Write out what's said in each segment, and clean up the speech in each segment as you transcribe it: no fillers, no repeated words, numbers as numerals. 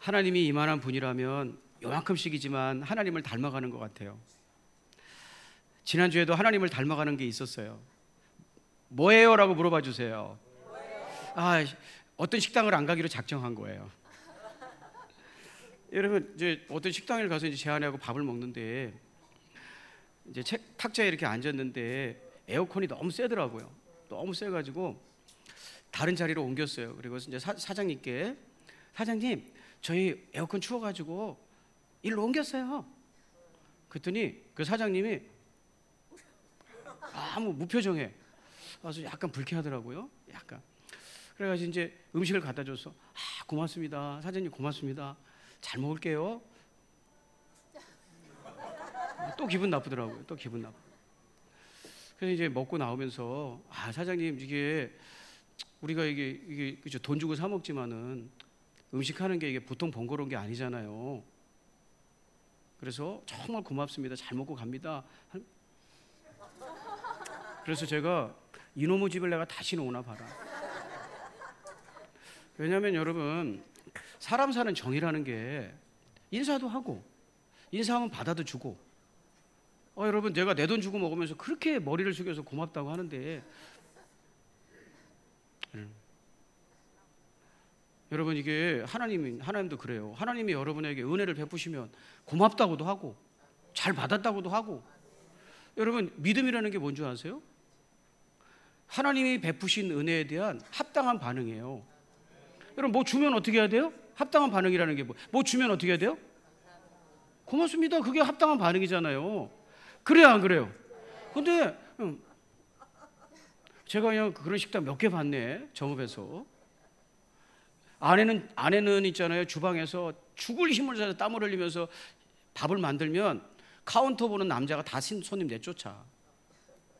하나님이 이만한 분이라면 요만큼씩이지만 하나님을 닮아가는 것 같아요. 지난주에도 하나님을 닮아가는 게 있었어요. 뭐예요? 라고 물어봐 주세요. 어떤 식당을 안 가기로 작정한 거예요. 여러분, 이제 어떤 식당을 가서 이제 제안하고 밥을 먹는데 이제 탁자에 이렇게 앉았는데 에어컨이 너무 세더라고요. 너무 세가지고 다른 자리로 옮겼어요. 그리고 이제 사장님께, 사장님, 저희 에어컨 추워가지고 일로 옮겼어요. 그랬더니 그 사장님이 아무 무표정해. 그래서 약간 불쾌하더라고요. 약간. 그래가지고 이제 음식을 갖다 줬어. 고맙습니다. 사장님 고맙습니다. 잘 먹을게요. 또 기분 나쁘더라고요. 또 기분 나쁘. 그래서 이제 먹고 나오면서 사장님, 이게 우리가 이게 그죠, 돈 주고 사 먹지만은 음식하는 게 이게 보통 번거로운 게 아니잖아요. 그래서 정말 고맙습니다. 잘 먹고 갑니다. 그래서 제가 이놈의 집을 내가 다시는 오나 봐라. 왜냐하면 여러분, 사람 사는 정의라는 게 인사도 하고 인사하면 받아도 주고, 여러분, 내가 내 돈 주고 먹으면서 그렇게 머리를 숙여서 고맙다고 하는데, 여러분, 이게 하나님도 그래요. 하나님이 여러분에게 은혜를 베푸시면 고맙다고도 하고 잘 받았다고도 하고. 여러분, 믿음이라는 게 뭔지 아세요? 하나님이 베푸신 은혜에 대한 합당한 반응이에요. 여러분, 뭐 주면 어떻게 해야 돼요? 합당한 반응이라는 게 뭐 주면 어떻게 해야 돼요? 고맙습니다. 그게 합당한 반응이잖아요. 그래요, 안 그래요? 근데 제가 그냥 그런 식당 몇 개 봤네, 정읍에서. 아내는 있잖아요, 주방에서 죽을 힘을 다해서 땀을 흘리면서 밥을 만들면 카운터 보는 남자가 다 손님 내쫓아.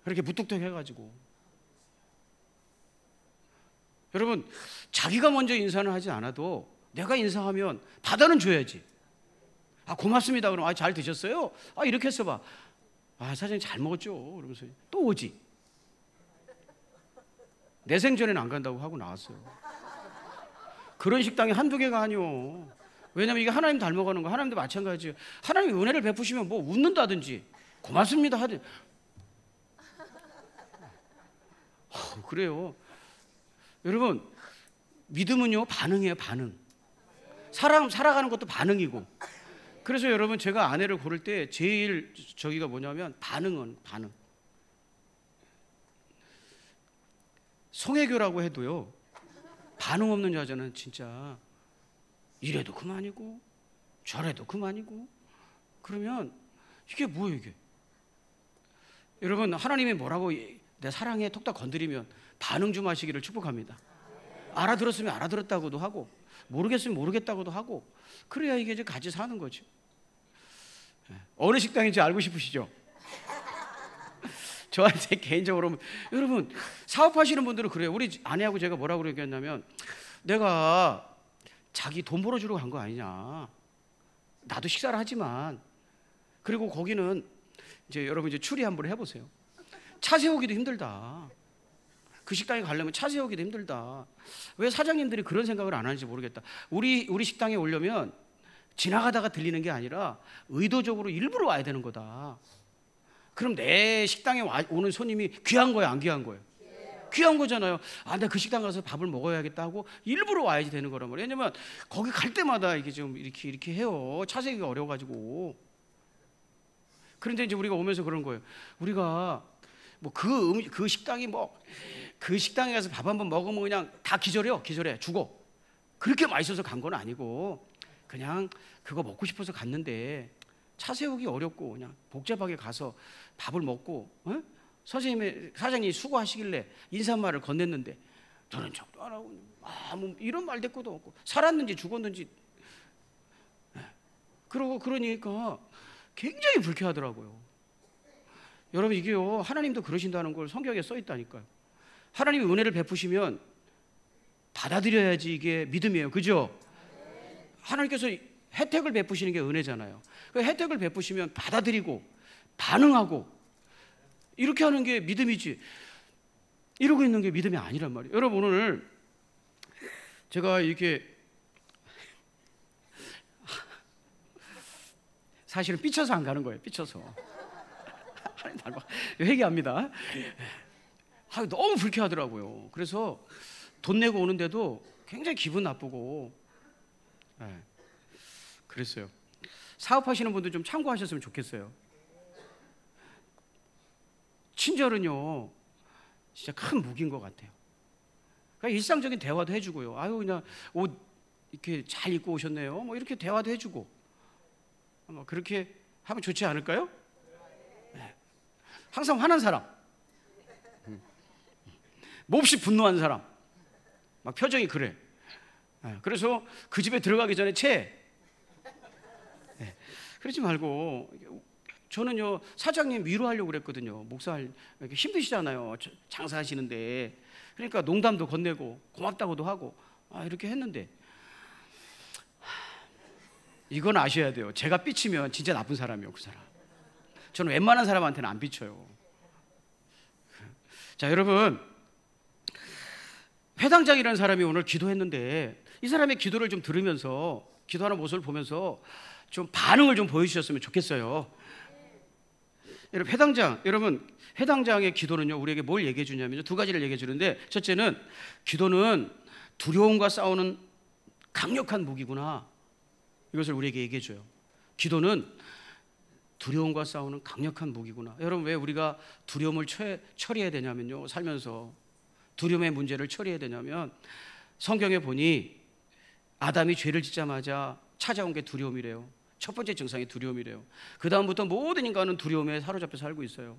그렇게 무뚝뚝 해가지고. 여러분, 자기가 먼저 인사는 하지 않아도 내가 인사하면 받아는 줘야지. 고맙습니다. 그럼 잘 드셨어요? 이렇게 해서 봐. 사장님 잘 먹었죠. 그러면서 또 오지. 내 생전에는 안 간다고 하고 나왔어요. 그런 식당이 한두 개가 아니오. 왜냐면 이게 하나님 닮아가는 거. 하나님도 마찬가지예요. 하나님이 은혜를 베푸시면 뭐 웃는다든지 고맙습니다 하든 그래요. 여러분, 믿음은요, 반응이에요. 반응. 살아가는 것도 반응이고. 그래서 여러분, 제가 아내를 고를 때 제일 저기가 뭐냐면 반응. 송혜교라고 해도요, 반응 없는 여자는 진짜 이래도 그만이고 저래도 그만이고. 그러면 이게 뭐예요, 이게? 여러분, 하나님이 뭐라고 내 사랑에 톡딱 건드리면 반응 좀 하시기를 축복합니다. 알아들었으면 알아들었다고도 하고 모르겠으면 모르겠다고도 하고, 그래야 이게 이제 같이 사는 거죠. 어느 식당인지 알고 싶으시죠? 저한테 개인적으로, 여러분, 사업하시는 분들은 그래요. 우리 아내하고 제가 뭐라고 얘기했냐면, 내가 자기 돈 벌어주러 간 거 아니냐. 나도 식사를 하지만. 그리고 거기는 이제 여러분 이제 추리 한번 해보세요. 차 세우기도 힘들다. 그 식당에 가려면 차 세우기도 힘들다. 왜 사장님들이 그런 생각을 안 하는지 모르겠다. 우리 식당에 오려면 지나가다가 들리는 게 아니라 의도적으로 일부러 와야 되는 거다. 그럼 내 식당에 오는 손님이 귀한 거야, 안 귀한 거예요? 귀한 거잖아요. 내가 그 식당 가서 밥을 먹어야겠다 하고 일부러 와야지 되는 거란 말이에요. 왜냐면 거기 갈 때마다 이게 좀 이렇게 해요. 차 세우기가 어려워가지고. 그런데 이제 우리가 오면서 그런 거예요. 우리가 뭐 그 식당이 그 식당에 가서 밥 한번 먹으면 그냥 다 기절해 죽어. 그렇게 맛있어서 간 건 아니고 그냥 그거 먹고 싶어서 갔는데 차 세우기 어렵고 그냥 복잡하게 가서 밥을 먹고, 사장님이 수고하시길래 인사말을 건넸는데 저는 척도 안 하고 아무 이런 말 대꾸도 없고 살았는지 죽었는지. 그러니까 굉장히 불쾌하더라고요. 여러분, 이게요, 하나님도 그러신다는 걸 성경에 써 있다니까요. 하나님이 은혜를 베푸시면 받아들여야지 이게 믿음이에요. 그죠? 하나님께서 혜택을 베푸시는 게 은혜잖아요. 그 혜택을 베푸시면 받아들이고 반응하고 이렇게 하는 게 믿음이지, 이러고 있는 게 믿음이 아니란 말이에요. 여러분, 오늘 제가 이렇게 사실은 삐쳐서 안 가는 거예요. 삐쳐서. 하나님 닮아. 회개합니다. 너무 불쾌하더라고요. 그래서 돈 내고 오는데도 굉장히 기분 나쁘고, 그랬어요. 사업하시는 분들 좀 참고하셨으면 좋겠어요. 친절은요 진짜 큰 무기인 것 같아요. 그러니까 일상적인 대화도 해주고요. 아유 그냥 옷 이렇게 잘 입고 오셨네요. 뭐 이렇게 대화도 해주고, 그렇게 하면 좋지 않을까요? 네. 항상 화난 사람, 몹시 분노한 사람, 막 표정이 그래. 그래서 그 집에 들어가기 전에 그러지 말고, 저는요 사장님 위로하려고 그랬거든요. 목사 이렇게 힘드시잖아요. 장사하시는데. 그러니까 농담도 건네고 고맙다고도 하고 이렇게 했는데, 이건 아셔야 돼요. 제가 삐치면 진짜 나쁜 사람이에요. 그 사람. 저는 웬만한 사람한테는 안 삐쳐요. 자, 여러분, 회당장이라는 사람이 오늘 기도했는데, 이 사람의 기도를 좀 들으면서, 기도하는 모습을 보면서 좀 반응을 좀 보여주셨으면 좋겠어요. 여러분 회당장의 기도는요 우리에게 뭘 얘기해 주냐면요, 두 가지를 얘기해 주는데, 첫째는 기도는 두려움과 싸우는 강력한 무기구나, 이것을 우리에게 얘기해 줘요. 기도는 두려움과 싸우는 강력한 무기구나. 여러분, 왜 우리가 두려움을 처리해야 되냐면요, 살면서 두려움의 문제를 처리해야 되냐면, 성경에 보니 아담이 죄를 짓자마자 찾아온 게 두려움이래요. 첫 번째 증상이 두려움이래요. 그 다음부터 모든 인간은 두려움에 사로잡혀 살고 있어요.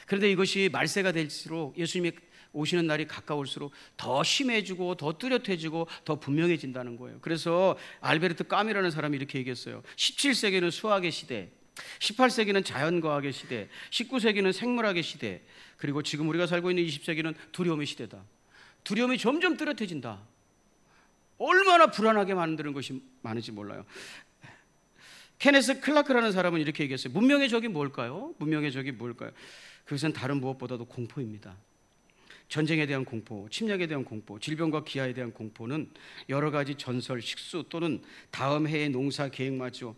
그런데 이것이 말세가 될수록, 예수님이 오시는 날이 가까울수록 더 심해지고 더 뚜렷해지고 더 분명해진다는 거예요. 그래서 알베르트 까미라는 사람이 이렇게 얘기했어요. 17세기는 수학의 시대, 18세기는 자연과학의 시대, 19세기는 생물학의 시대, 그리고 지금 우리가 살고 있는 20세기는 두려움의 시대다. 두려움이 점점 뚜렷해진다. 얼마나 불안하게 만드는 것이 많은지 몰라요. 케네스 클라크라는 사람은 이렇게 얘기했어요. 문명의 적이 뭘까요? 문명의 적이 뭘까요? 그것은 다른 무엇보다도 공포입니다. 전쟁에 대한 공포, 침략에 대한 공포, 질병과 기아에 대한 공포는 여러 가지 전설, 식수 또는 다음 해의 농사 계획마저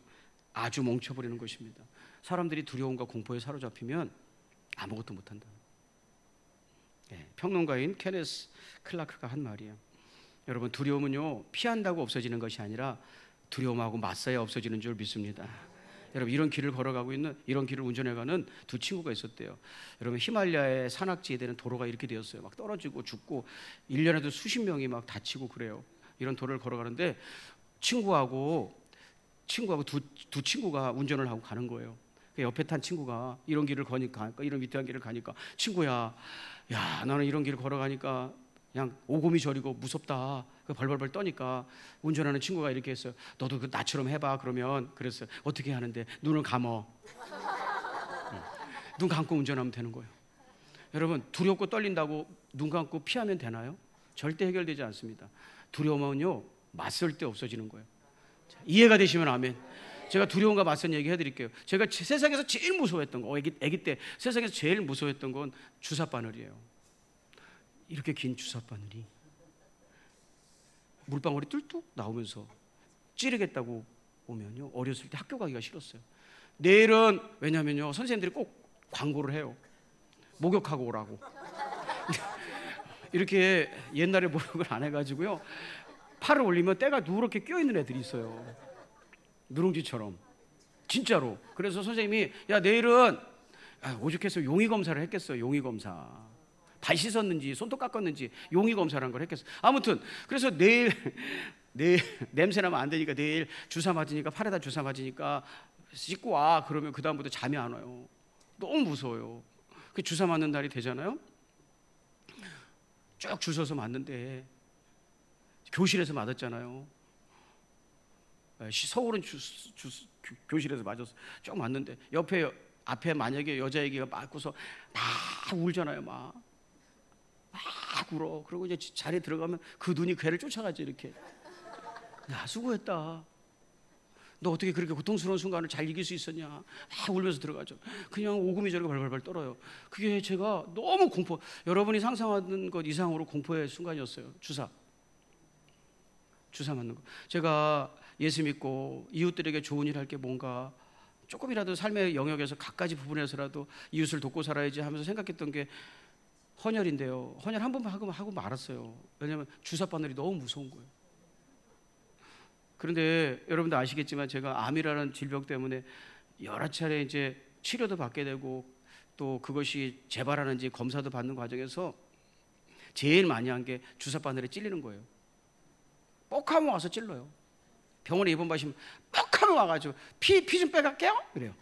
아주 멈춰버리는 것입니다. 사람들이 두려움과 공포에 사로잡히면 아무것도 못한다. 평론가인 케네스 클라크가 한 말이에요. 여러분, 두려움은요 피한다고 없어지는 것이 아니라 두려움하고 맞서야 없어지는 줄 믿습니다. 여러분, 이런 길을 운전해가는 두 친구가 있었대요. 여러분, 히말라야의 산악지에 되는 도로가 이렇게 되었어요. 막 떨어지고 죽고 1년에도 수십 명이 막 다치고 그래요. 이런 도로를 걸어가는데 친구하고 두 친구가 운전을 하고 가는 거예요. 옆에 탄 친구가 이런 길을 거니까, 이런 위태한 길을 가니까, 친구야, 야, 나는 이런 길을 걸어가니까 그냥 오금이 저리고 무섭다. 벌벌벌 떠니까 운전하는 친구가 이렇게 했어요. 너도 나처럼 해봐. 그랬어요. 어떻게 하는데? 눈을 감어. 눈 감고 운전하면 되는 거예요. 여러분, 두렵고 떨린다고 눈 감고 피하면 되나요? 절대 해결되지 않습니다. 두려움은요 맞설 때 없어지는 거예요. 자, 이해가 되시면 아멘. 제가 두려움과 맞선 얘기 해드릴게요. 제가 세상에서 제일 무서워했던 거, 아기 때 세상에서 제일 무서워했던 건 주사바늘이에요. 이렇게 긴 주사바늘이 물방울이 뚫뚝 나오면서 찌르겠다고 오면요, 어렸을 때 학교 가기가 싫었어요. 내일은, 왜냐면요 선생님들이 꼭 광고를 해요. 목욕하고 오라고. 이렇게 옛날에 목욕을 안 해가지고요, 팔을 올리면 때가 누렇게 껴있는 애들이 있어요. 누룽지처럼. 진짜로. 그래서 선생님이, 야, 내일은, 오죽해서 용의 검사를 했겠어요. 용의 검사. 발 씻었는지 손톱 깎았는지 용의 검사라는 걸 했겠어요. 아무튼 그래서 내일 냄새 나면 안 되니까 내일 주사 맞으니까, 팔에다 주사 맞으니까 씻고 와. 그러면 그 다음부터 잠이 안 와요. 너무 무서워요. 그 주사 맞는 날이 되잖아요. 쭉 줄 서서 맞는데, 교실에서 맞았잖아요. 서울은 교실에서 맞았어. 쭉 맞는데 앞에 만약에 여자애기가 맞고서 막 울잖아요. 막 울어. 그리고 이제 자리에 들어가면 그 눈이 걔를 쫓아가지. 이렇게. 야, 수고했다. 너 어떻게 그렇게 고통스러운 순간을 잘 이길 수 있었냐. 막 울면서 들어가죠. 그냥 오금이 저리가 발발발 떨어요. 그게 제가 너무 주사 맞는 거. 제가 예수 믿고 이웃들에게 좋은 일 할 게 뭔가 조금이라도 삶의 영역에서 갖가지 부분에서라도 이웃을 돕고 살아야지 하면서 생각했던 게 헌혈인데요. 헌혈 한 번 하고 말았어요. 왜냐하면 주사 바늘이 너무 무서운 거예요. 그런데 여러분도 아시겠지만 제가 암이라는 질병 때문에 여러 차례 이제 치료도 받게 되고 또 그것이 재발하는지 검사도 받는 과정에서 제일 많이 한 게 주사 바늘에 찔리는 거예요. 뻑하면 와서 찔러요. 병원에 입원 받으시면 뻑하면 와가지고 피 좀 빼갈게요. 그래요.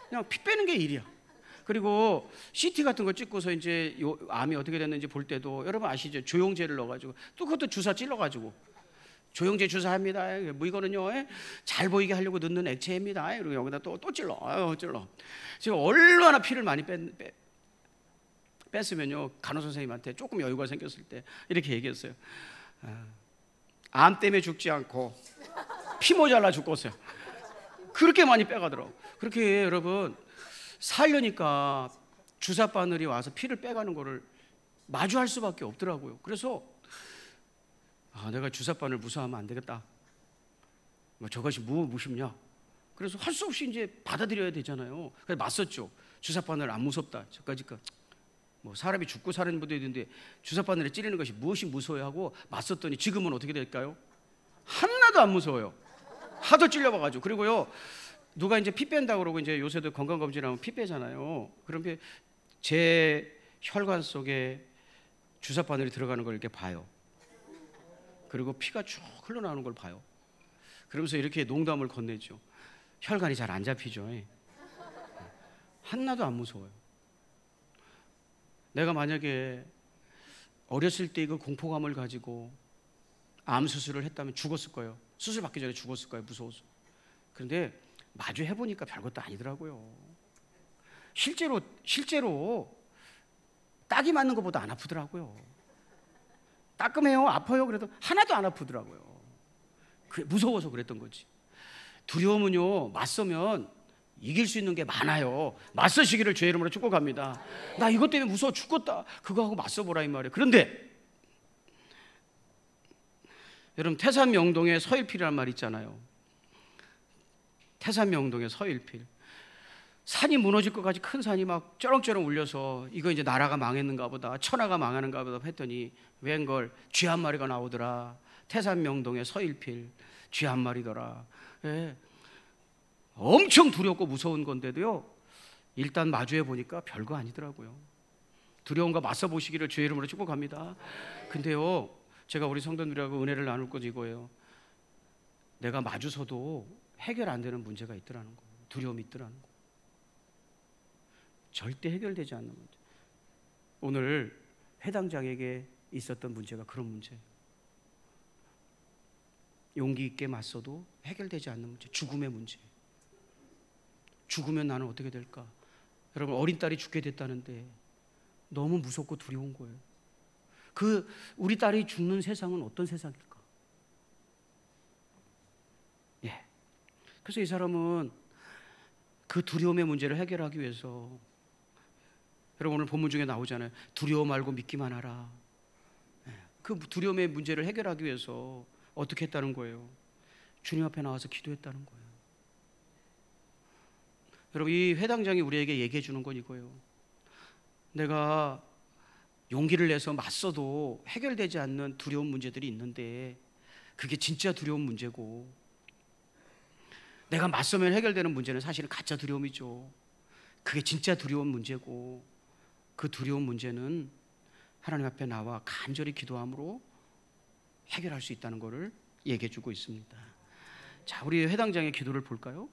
그냥 피 빼는 게 일이야. 그리고 CT 같은 거 찍고서 이제 요 암이 어떻게 됐는지 볼 때도 여러분 아시죠? 조영제를 넣어가지고 또 그것도 주사 찔러가지고 조영제 주사합니다. 뭐 이거는요 잘 보이게 하려고 넣는 액체입니다. 그리고 여기다 또 찔러. 찔러. 지금 얼마나 피를 많이 뺐으면요 간호 선생님한테 조금 여유가 생겼을 때 이렇게 얘기했어요. 암 때문에 죽지 않고 피 모자라 죽겠어요. 그렇게 많이 빼가더라고. 그렇게 여러분 살려니까 주사 바늘이 와서 피를 빼가는 거를 마주할 수밖에 없더라고요. 그래서 내가 주사 바늘 무서워하면 안 되겠다. 저것이 무섭냐? 그래서 할 수 없이 이제 받아들여야 되잖아요. 그래서 맞섰죠. 주사 바늘 안 무섭다. 저까지 뭐 사람이 죽고 사는 분도 있는데 주사 바늘에 찌르는 것이 무엇이 무서워요 하고 맞섰더니 지금은 어떻게 될까요? 하나도 안 무서워요. 하도 찔려봐가지고. 그리고요 누가 이제 피 뺀다 그러고 이제 요새도 건강검진하면 피 빼잖아요. 그러면 제 혈관 속에 주사 바늘이 들어가는 걸 이렇게 봐요. 그리고 피가 쭉 흘러나오는 걸 봐요. 그러면서 이렇게 농담을 건네죠. 혈관이 잘 안 잡히죠. 하나도 안 무서워요. 내가 만약에 어렸을 때 이거 공포감을 가지고 암 수술을 했다면 죽었을 거예요. 수술 받기 전에 죽었을 거예요. 무서워서. 그런데 마주 해보니까 별것도 아니더라고요. 실제로 딱이 맞는 것보다 안 아프더라고요. 따끔해요, 아파요. 그래도 하나도 안 아프더라고요. 무서워서 그랬던 거지. 두려움은요 맞서면 이길 수 있는 게 많아요. 맞서시기를 주의 이름으로 축복합니다. 나 이것 때문에 무서워 죽겠다. 그거 하고 맞서보라 이 말이에요. 그런데 여러분 태산명동에 서일필이라는 말 있잖아요. 태산명동에 서일필. 산이 무너질 것까지 큰 산이 막 쩌렁쩌렁 울려서 이거 이제 나라가 망했는가 보다, 천하가 망하는가 보다 했더니 웬걸 쥐 한 마리가 나오더라. 태산명동의 서일필 쥐 한 마리더라. 예. 엄청 두렵고 무서운 건데도요 일단 마주해 보니까 별거 아니더라고요. 두려움과 맞서 보시기를 주의 이름으로 축복합니다. 근데요 제가 우리 성도들하고 은혜를 나눌 것 이거예요. 내가 마주서도 해결 안 되는 문제가 있더라는 거예요. 두려움이 있더라는 거예요. 절대 해결되지 않는 문제. 오늘 회당장에게 있었던 문제가 그런 문제예요. 용기 있게 맞서도 해결되지 않는 문제, 죽음의 문제. 죽으면 나는 어떻게 될까? 여러분 어린 딸이 죽게 됐다는데 너무 무섭고 두려운 거예요. 우리 딸이 죽는 세상은 어떤 세상일까? 예. 그래서 이 사람은 그 두려움의 문제를 해결하기 위해서 여러분 오늘 본문 중에 나오잖아요. 두려워 말고 믿기만 하라. 예. 그 두려움의 문제를 해결하기 위해서 어떻게 했다는 거예요? 주님 앞에 나와서 기도했다는 거예요. 여러분 이 회당장이 우리에게 얘기해 주는 건 이거예요. 내가 용기를 내서 맞서도 해결되지 않는 두려운 문제들이 있는데 그게 진짜 두려운 문제고, 내가 맞서면 해결되는 문제는 사실은 가짜 두려움이죠. 그게 진짜 두려운 문제고, 그 두려운 문제는 하나님 앞에 나와 간절히 기도함으로 해결할 수 있다는 것을 얘기해 주고 있습니다. 자, 우리 회당장의 기도를 볼까요?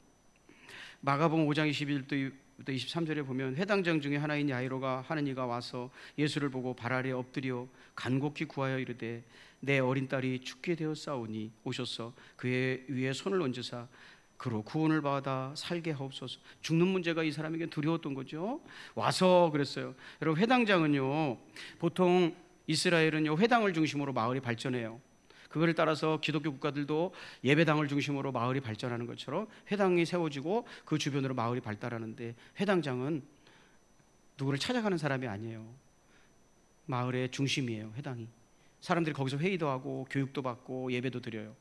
마가복음 5장 21절부터 23절에 보면 회당장 중에 하나인 야이로가 하는 이가 와서 예수를 보고 발 아래 엎드려 간곡히 구하여 이르되 내 어린 딸이 죽게 되었사오니 오셔서 그의 위에 손을 얹으사 그로 구원을 받아 살게 하옵소서. 죽는 문제가 이 사람에게 두려웠던 거죠. 와서 그랬어요. 여러분 회당장은요 보통 이스라엘은요 회당을 중심으로 마을이 발전해요. 그거를 따라서 기독교 국가들도 예배당을 중심으로 마을이 발전하는 것처럼 회당이 세워지고 그 주변으로 마을이 발달하는데 회당장은 누구를 찾아가는 사람이 아니에요. 마을의 중심이에요. 회당이. 사람들이 거기서 회의도 하고 교육도 받고 예배도 드려요.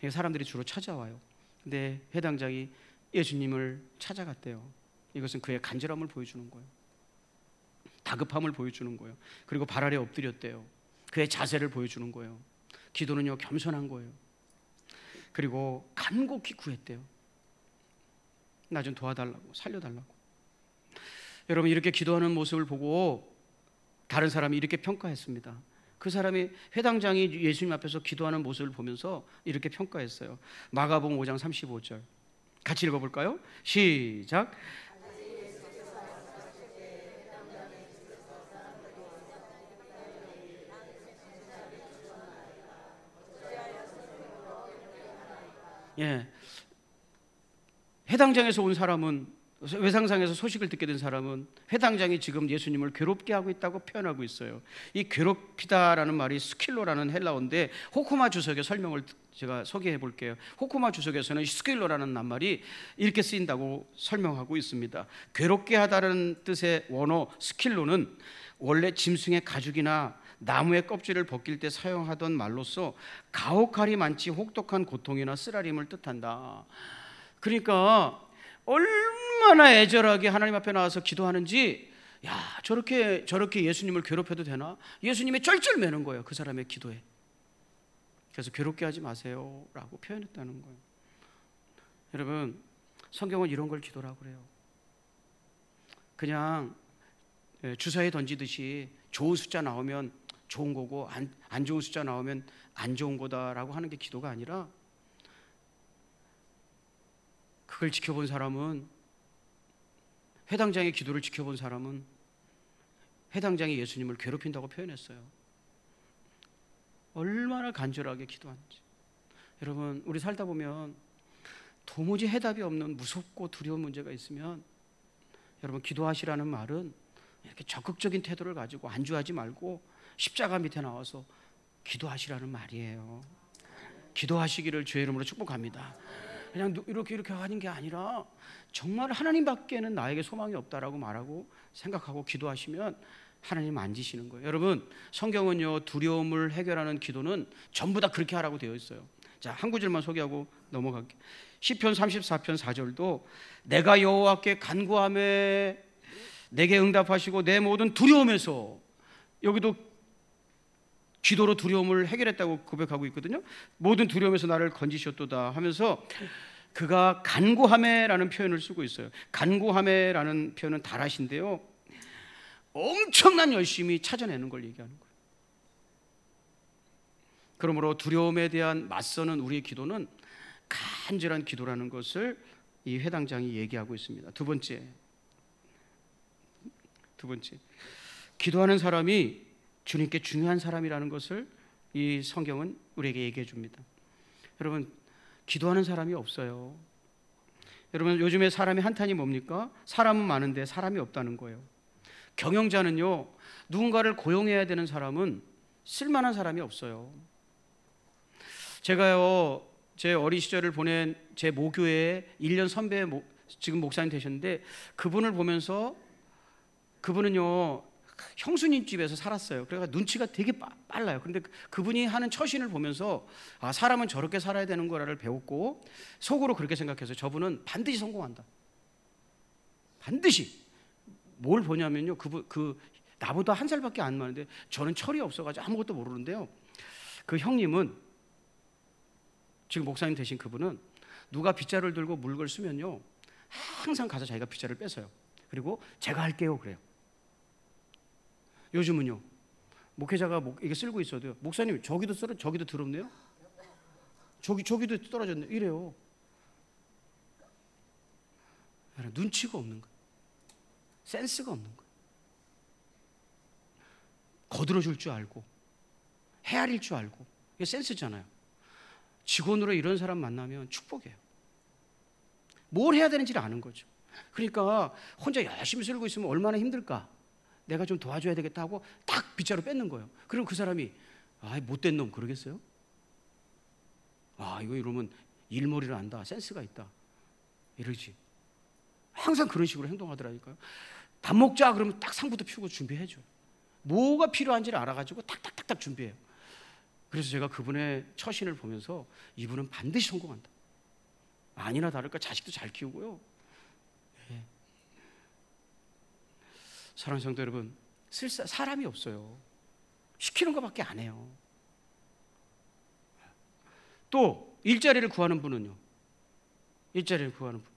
사람들이 주로 찾아와요. 근데 회당장이 예수님을 찾아갔대요. 이것은 그의 간절함을 보여주는 거예요. 다급함을 보여주는 거예요. 그리고 발 아래 엎드렸대요. 그의 자세를 보여주는 거예요. 기도는요, 겸손한 거예요. 그리고 간곡히 구했대요. 나 좀 도와달라고, 살려달라고. 여러분, 이렇게 기도하는 모습을 보고 다른 사람이 이렇게 평가했습니다. 그 사람이, 회당장이 예수님 앞에서 기도하는 모습을 보면서 이렇게 평가했어요. 마가복음 5장 35절 같이 읽어볼까요? 시작. 예, 회당장에서 온 사람은, 외상상에서 소식을 듣게 된 사람은 회당장이 지금 예수님을 괴롭게 하고 있다고 표현하고 있어요. 이 괴롭히다라는 말이 스킬로라는 헬라어인데, 호코마 주석의 설명을 제가 소개해 볼게요. 호코마 주석에서는 스킬로라는 낱말이 이렇게 쓰인다고 설명하고 있습니다. 괴롭게 하다는 뜻의 원어 스킬로는 원래 짐승의 가죽이나 나무의 껍질을 벗길 때 사용하던 말로서 가혹할이 많지 혹독한 고통이나 쓰라림을 뜻한다. 그러니까 얼마나 애절하게 하나님 앞에 나와서 기도하는지, 야, 저렇게 예수님을 괴롭혀도 되나? 예수님이 쩔쩔매는 거예요, 그 사람의 기도에. 그래서 괴롭게 하지 마세요 라고 표현했다는 거예요. 여러분, 성경은 이런 걸 기도라고 그래요. 그냥 주사위 던지듯이 좋은 숫자 나오면 좋은 거고 안 좋은 숫자 나오면 안 좋은 거다라고 하는 게 기도가 아니라, 그걸 지켜본 사람은, 회당장의 기도를 지켜본 사람은 회당장이 예수님을 괴롭힌다고 표현했어요. 얼마나 간절하게 기도하는지. 여러분, 우리 살다 보면 도무지 해답이 없는 무섭고 두려운 문제가 있으면, 여러분, 기도하시라는 말은 이렇게 적극적인 태도를 가지고 안주하지 말고 십자가 밑에 나와서 기도하시라는 말이에요. 기도하시기를 주의 이름으로 축복합니다. 그냥 이렇게 하는 게 아니라 정말 하나님밖에는 나에게 소망이 없다라고 말하고 생각하고 기도하시면 하나님 만지시는 거예요. 여러분, 성경은요, 두려움을 해결하는 기도는 전부 다 그렇게 하라고 되어 있어요. 자, 한 구절만 소개하고 넘어갈게요. 시편 34편 4절도 내가 여호와께 간구하매 내게 응답하시고 내 모든 두려움에서, 여기도 기도로 두려움을 해결했다고 고백하고 있거든요. 모든 두려움에서 나를 건지셨도다 하면서 그가 간구하매라는 표현을 쓰고 있어요. 간구하매라는 표현은 다라신데요, 엄청난 열심히 찾아내는 걸 얘기하는 거예요. 그러므로 두려움에 대한 맞서는 우리의 기도는 간절한 기도라는 것을 이 회당장이 얘기하고 있습니다. 두 번째, 기도하는 사람이 주님께 중요한 사람이라는 것을 이 성경은 우리에게 얘기해 줍니다. 여러분, 기도하는 사람이 없어요. 여러분, 요즘에 사람의 한탄이 뭡니까? 사람은 많은데 사람이 없다는 거예요. 경영자는요, 누군가를 고용해야 되는 사람은 쓸만한 사람이 없어요. 제가요, 제 어린 시절을 보낸 제 모교회 1년 선배, 지금 목사님 되셨는데, 그분을 보면서, 그분은요 형수님 집에서 살았어요. 그래서 눈치가 되게 빨라요. 그런데 그분이 하는 처신을 보면서, 아, 사람은 저렇게 살아야 되는 거라를 배웠고, 속으로 그렇게 생각해서 저분은 반드시 성공한다. 반드시. 뭘 보냐면요, 나보다 한 살밖에 안 많은데 저는 철이 없어가지고 아무것도 모르는데요, 그 형님은, 지금 목사님 되신 그분은 누가 빗자루를 들고 물걸 쓰면요 항상 가서 자기가 빗자루를 뺏어요. 그리고 제가 할게요 그래요. 요즘은요, 목회자가 이게 쓸고 있어도요, 목사님 저기도 더럽네요, 저기도 떨어졌네요, 이래요. 눈치가 없는 거예요. 센스가 없는 거예요. 거들어줄 줄 알고 헤아릴 줄 알고, 이게 센스잖아요. 직원으로 이런 사람 만나면 축복이에요. 뭘 해야 되는지를 아는 거죠. 그러니까 혼자 열심히 쓸고 있으면 얼마나 힘들까, 내가 좀 도와줘야 되겠다 하고 딱 빗자루 뺏는 거예요. 그럼 그 사람이, 아, 못된 놈 그러겠어요? 아, 이러면 일머리를 안다, 센스가 있다, 이러지. 항상 그런 식으로 행동하더라니까요. 밥 먹자 그러면 딱 상부터 피우고 준비해줘요. 뭐가 필요한지를 알아가지고 탁탁탁탁 준비해요. 그래서 제가 그분의 처신을 보면서 이분은 반드시 성공한다. 아니나 다를까 자식도 잘 키우고요. 네. 사랑하는 성도 여러분, 사람이 없어요. 시키는 것밖에 안 해요. 또 일자리를 구하는 분은요, 일자리를 구하는 분,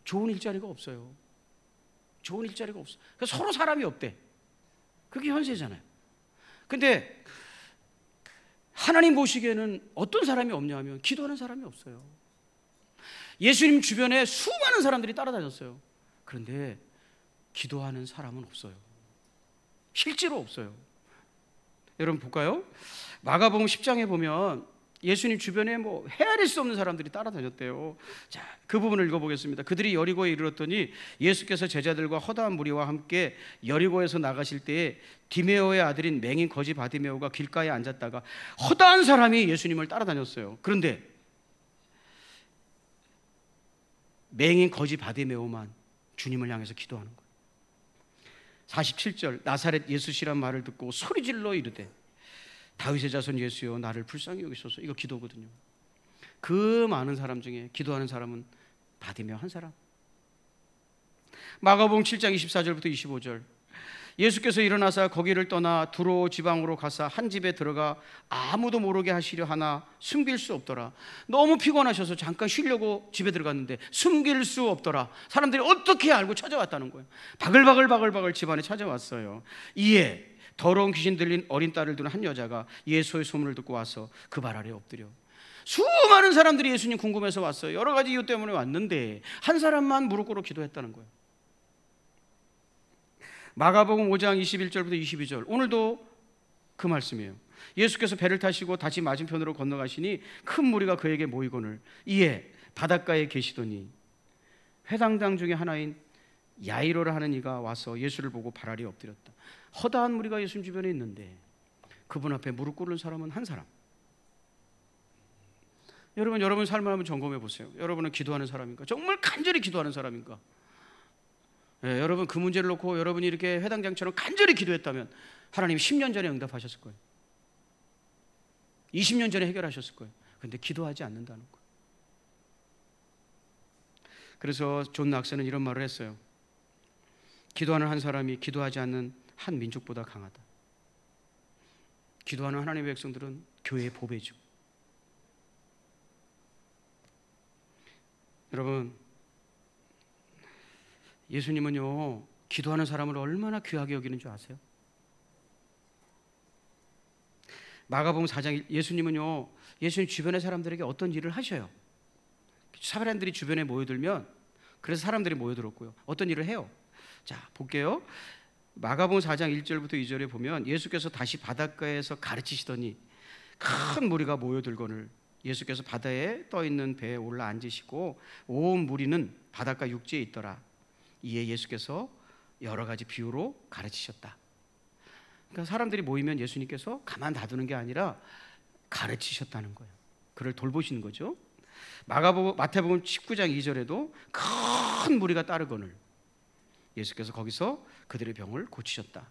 좋은 일자리가 없어요. 좋은 일자리가 없어. 그러니까 서로 사람이 없대. 그게 현세잖아요. 근데 하나님 보시기에는 어떤 사람이 없냐면 기도하는 사람이 없어요. 예수님 주변에 수많은 사람들이 따라다녔어요. 그런데 기도하는 사람은 없어요. 실제로 없어요. 여러분 볼까요? 마가복음 10장에 보면 예수님 주변에 뭐 헤아릴 수 없는 사람들이 따라다녔대요. 자, 그 부분을 읽어보겠습니다. 그들이 여리고에 이르렀더니 예수께서 제자들과 허다한 무리와 함께 여리고에서 나가실 때에 디메오의 아들인 맹인 거지 바디메오가 길가에 앉았다가 허다한 사람이 예수님을 따라다녔어요. 그런데 맹인 거지 바디메오만 주님을 향해서 기도하는 거예요. 47절, 나사렛 예수시란 말을 듣고 소리질러 이르되 다윗의 자손 예수여 나를 불쌍히 여기소서. 이거 기도거든요. 그 많은 사람 중에 기도하는 사람은 바디메오 한 사람. 마가복음 7장 24절부터 25절, 예수께서 일어나사 거기를 떠나 두로 지방으로 가사 한 집에 들어가 아무도 모르게 하시려 하나 숨길 수 없더라. 너무 피곤하셔서 잠깐 쉬려고 집에 들어갔는데 숨길 수 없더라. 사람들이 어떻게 알고 찾아왔다는 거예요. 바글바글 집안에 찾아왔어요. 이에 더러운 귀신 들린 어린 딸을 두는 한 여자가 예수의 소문을 듣고 와서 그 발 아래 엎드려. 수많은 사람들이 예수님 궁금해서 왔어요. 여러 가지 이유 때문에 왔는데 한 사람만 무릎 꿇어 기도했다는 거예요. 마가복음 5장 21절부터 22절, 오늘도 그 말씀이에요. 예수께서 배를 타시고 다시 맞은편으로 건너가시니 큰 무리가 그에게 모이거늘 이에 바닷가에 계시더니 회당장 중에 하나인 야이로를 하는 이가 와서 예수를 보고 발 아래 엎드렸다. 허다한 무리가 예수님 주변에 있는데 그분 앞에 무릎 꿇는 사람은 한 사람. 여러분 삶을 한번 점검해 보세요. 여러분은 기도하는 사람인가? 정말 간절히 기도하는 사람인가? 여러분 그 문제를 놓고 여러분이 이렇게 회당장처럼 간절히 기도했다면 하나님이 10년 전에 응답하셨을 거예요. 20년 전에 해결하셨을 거예요. 그런데 기도하지 않는다는 거예요. 그래서 존 낙서는 이런 말을 했어요. 기도하는 한 사람이 기도하지 않는 한 민족보다 강하다. 기도하는 하나님의 백성들은 교회의 보배죠. 여러분, 예수님은요 기도하는 사람을 얼마나 귀하게 여기는 줄 아세요? 마가복음 4장, 예수님은요 예수님 주변의 사람들에게 어떤 일을 하셔요. 사람들이 주변에 모여들면, 그래서 사람들이 모여들었고요, 어떤 일을 해요. 자 볼게요. 마가복음 4장 1절부터 2절에 보면 예수께서 다시 바닷가에서 가르치시더니 큰 무리가 모여들거늘 예수께서 바다에 떠있는 배에 올라 앉으시고 온 무리는 바닷가 육지에 있더라. 이에 예수께서 여러 가지 비유로 가르치셨다. 그러니까 사람들이 모이면 예수님께서 가만 놔두는 게 아니라 가르치셨다는 거예요. 그를 돌보시는 거죠. 마태복음 19장 2절에도 큰 무리가 따르거늘 예수께서 거기서 그들의 병을 고치셨다.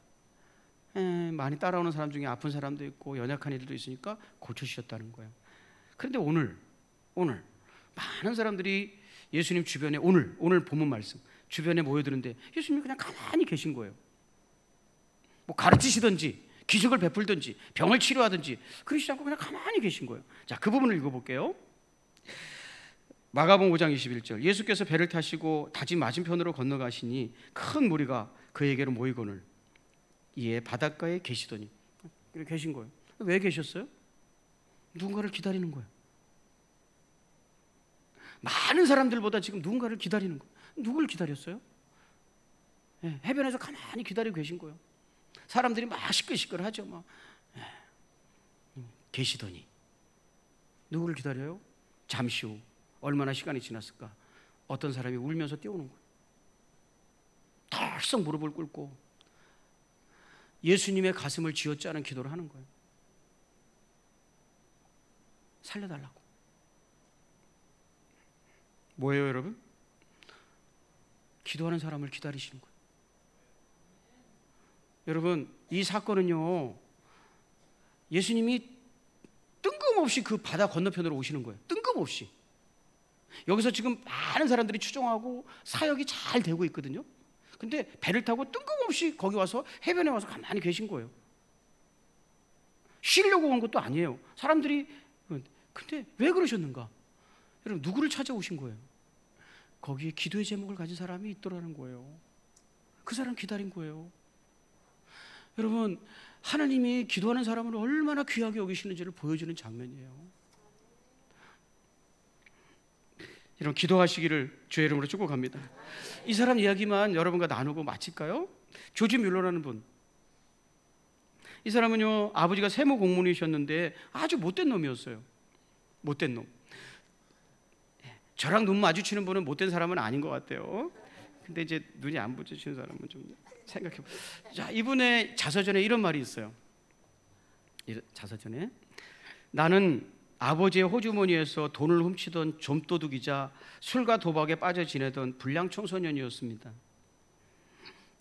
많이 따라오는 사람 중에 아픈 사람도 있고 연약한 이들도 있으니까 고쳐주셨다는 거예요. 그런데 오늘 많은 사람들이 예수님 주변에 오늘 본문 말씀 주변에 모여드는데 예수님이 그냥 가만히 계신 거예요. 뭐 가르치시든지 기적을 베풀든지 병을 치료하든지 그러시지 않고 그냥 가만히 계신 거예요. 자, 그 부분을 읽어볼게요. 마가복음 5장 21절, 예수께서 배를 타시고 다시 맞은편으로 건너가시니 큰 무리가 그에게로 모이거늘 이에 바닷가에 계시더니, 계신 거예요. 왜 계셨어요? 누군가를 기다리는 거예요. 많은 사람들보다 지금 누군가를 기다리는 거예요. 누굴 기다렸어요? 해변에서 가만히 기다리고 계신 거예요. 사람들이 막 시끌시끌하죠. 막. 계시더니 누구를 기다려요? 잠시 후 얼마나 시간이 지났을까? 어떤 사람이 울면서 뛰어오는 거예요. 덜썩 무릎을 꿇고 예수님의 가슴을 쥐어짜는 기도를 하는 거예요. 살려달라고. 뭐예요, 여러분? 기도하는 사람을 기다리시는 거예요. 여러분, 이 사건은요 예수님이 뜬금없이 그 바다 건너편으로 오시는 거예요. 뜬금없이. 여기서 지금 많은 사람들이 추종하고 사역이 잘 되고 있거든요. 근데 배를 타고 뜬금없이 거기 와서 해변에 와서 가만히 계신 거예요. 쉬려고 온 것도 아니에요. 사람들이. 근데 왜 그러셨는가? 여러분, 누구를 찾아오신 거예요? 거기에 기도의 제목을 가진 사람이 있더라는 거예요. 그 사람 기다린 거예요. 여러분, 하나님이 기도하는 사람을 얼마나 귀하게 여기시는지를 보여주는 장면이에요. 이런 기도하시기를 주의 이름으로 축복합니다. 이 사람 이야기만 여러분과 나누고 마칠까요? 조지 뮬러라는 분. 이 사람은요, 아버지가 세무 공무원이셨는데 아주 못된 놈이었어요. 못된 놈. 저랑 눈 마주치는 분은 못된 사람은 아닌 것 같아요. 근데 이제 눈이 안 부딪히는 사람은 좀 생각해 보세요. 자, 이분의 자서전에 이런 말이 있어요. 자서전에, 나는 아버지의 호주머니에서 돈을 훔치던 좀도둑이자 술과 도박에 빠져 지내던 불량 청소년이었습니다.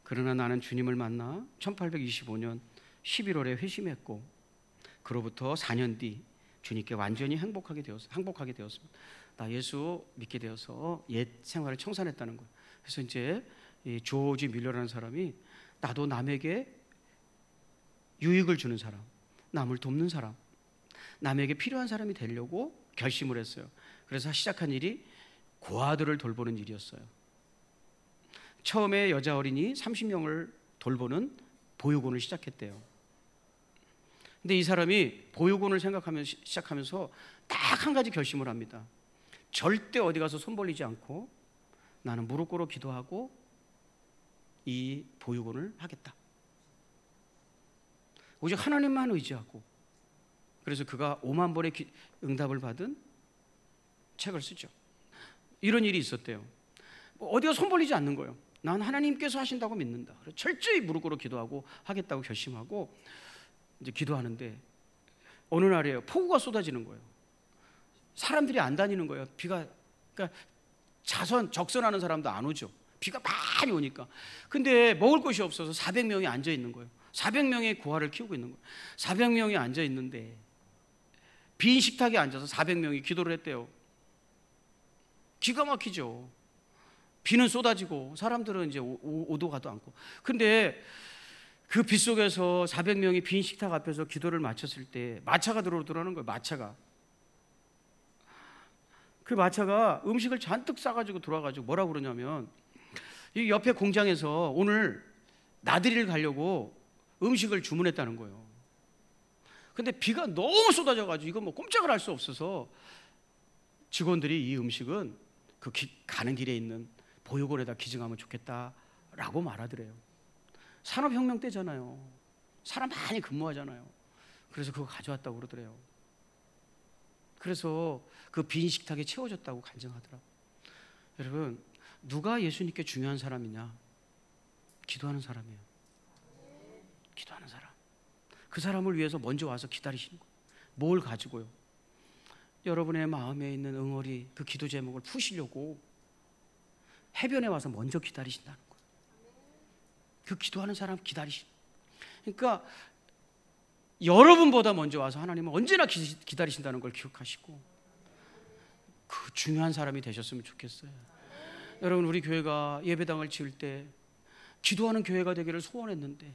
그러나 나는 주님을 만나 1825년 11월에 회심했고, 그로부터 4년 뒤 주님께 완전히 행복하게 되었습니다. 나 예수 믿게 되어서 옛 생활을 청산했다는 거예요. 그래서 이제 이 조지 밀러라는 사람이 나도 남에게 유익을 주는 사람, 남을 돕는 사람, 남에게 필요한 사람이 되려고 결심을 했어요. 그래서 시작한 일이 고아들을 돌보는 일이었어요. 처음에 여자 어린이 30명을 돌보는 보육원을 시작했대요. 근데 이 사람이 보육원을 시작하면서 딱 한 가지 결심을 합니다. 절대 어디 가서 손 벌리지 않고 나는 무릎 꿇어 기도하고 이 보육원을 하겠다. 오직 하나님만 의지하고. 그래서 그가 5만 번의 응답을 받은 책을 쓰죠. 이런 일이 있었대요. 어디가 손 벌리지 않는 거예요. 난 하나님께서 하신다고 믿는다. 그래서 철저히 무릎 꿇어 기도하고 하겠다고 결심하고 이제 기도하는데, 어느 날에요, 폭우가 쏟아지는 거예요. 사람들이 안 다니는 거예요. 그러니까 적선하는 사람도 안 오죠. 비가 많이 오니까. 근데 먹을 것이 없어서 400명이 앉아 있는 거예요. 400명의 고아를 키우고 있는 거예요. 400명이 앉아 있는데 빈 식탁에 앉아서 400명이 기도를 했대요. 기가 막히죠. 비는 쏟아지고 사람들은 이제 오도 가도 않고. 근데 그 빗 속에서 400명이 빈 식탁 앞에서 기도를 마쳤을 때 마차가 들어오더라는 거예요. 마차가. 그 마차가 음식을 잔뜩 싸가지고 돌아가지고 뭐라고 그러냐면, 이 옆에 공장에서 오늘 나들이를 가려고 음식을 주문했다는 거예요. 근데 비가 너무 쏟아져가지고 이거 뭐 꼼짝을 할 수 없어서 직원들이 이 음식은 가는 길에 있는 보육원에다 기증하면 좋겠다라고 말하더래요. 산업혁명 때잖아요. 사람 많이 근무하잖아요. 그래서 그거 가져왔다고 그러더래요. 그래서 그 빈 식탁에 채워졌다고 간증하더라고요. 여러분, 누가 예수님께 중요한 사람이냐? 기도하는 사람이에요. 기도하는 사람. 그 사람을 위해서 먼저 와서 기다리시는 거예요. 뭘 가지고요? 여러분의 마음에 있는 응어리, 그 기도 제목을 푸시려고 해변에 와서 먼저 기다리신다는 거예요. 그 기도하는 사람 기다리시는 거예요. 그러니까 여러분보다 먼저 와서 하나님은 언제나 기다리신다는 걸 기억하시고, 그 중요한 사람이 되셨으면 좋겠어요. 여러분, 우리 교회가 예배당을 지을 때 기도하는 교회가 되기를 소원했는데,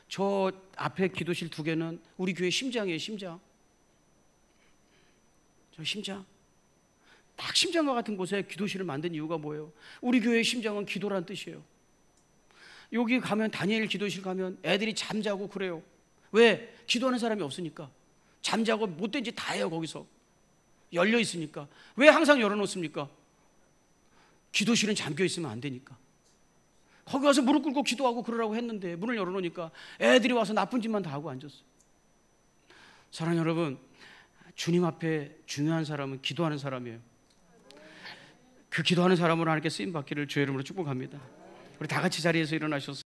저 앞에 기도실 2개는 우리 교회 심장이에요. 심장. 저 심장. 딱 심장과 같은 곳에 기도실을 만든 이유가 뭐예요? 우리 교회의 심장은 기도란 뜻이에요. 여기 가면, 다니엘 기도실 가면 애들이 잠자고 그래요. 왜? 기도하는 사람이 없으니까. 잠자고 못된 짓 다 해요. 거기서 열려 있으니까. 왜 항상 열어놓습니까? 기도실은 잠겨 있으면 안 되니까. 거기 가서 무릎 꿇고 기도하고 그러라고 했는데 문을 열어놓으니까 애들이 와서 나쁜 짓만 다 하고 앉았어요. 사랑하는 여러분, 주님 앞에 중요한 사람은 기도하는 사람이에요. 그 기도하는 사람으로 하나님께 쓰임 받기를 주의 이름으로 축복합니다. 우리 다 같이 자리에서 일어나셔서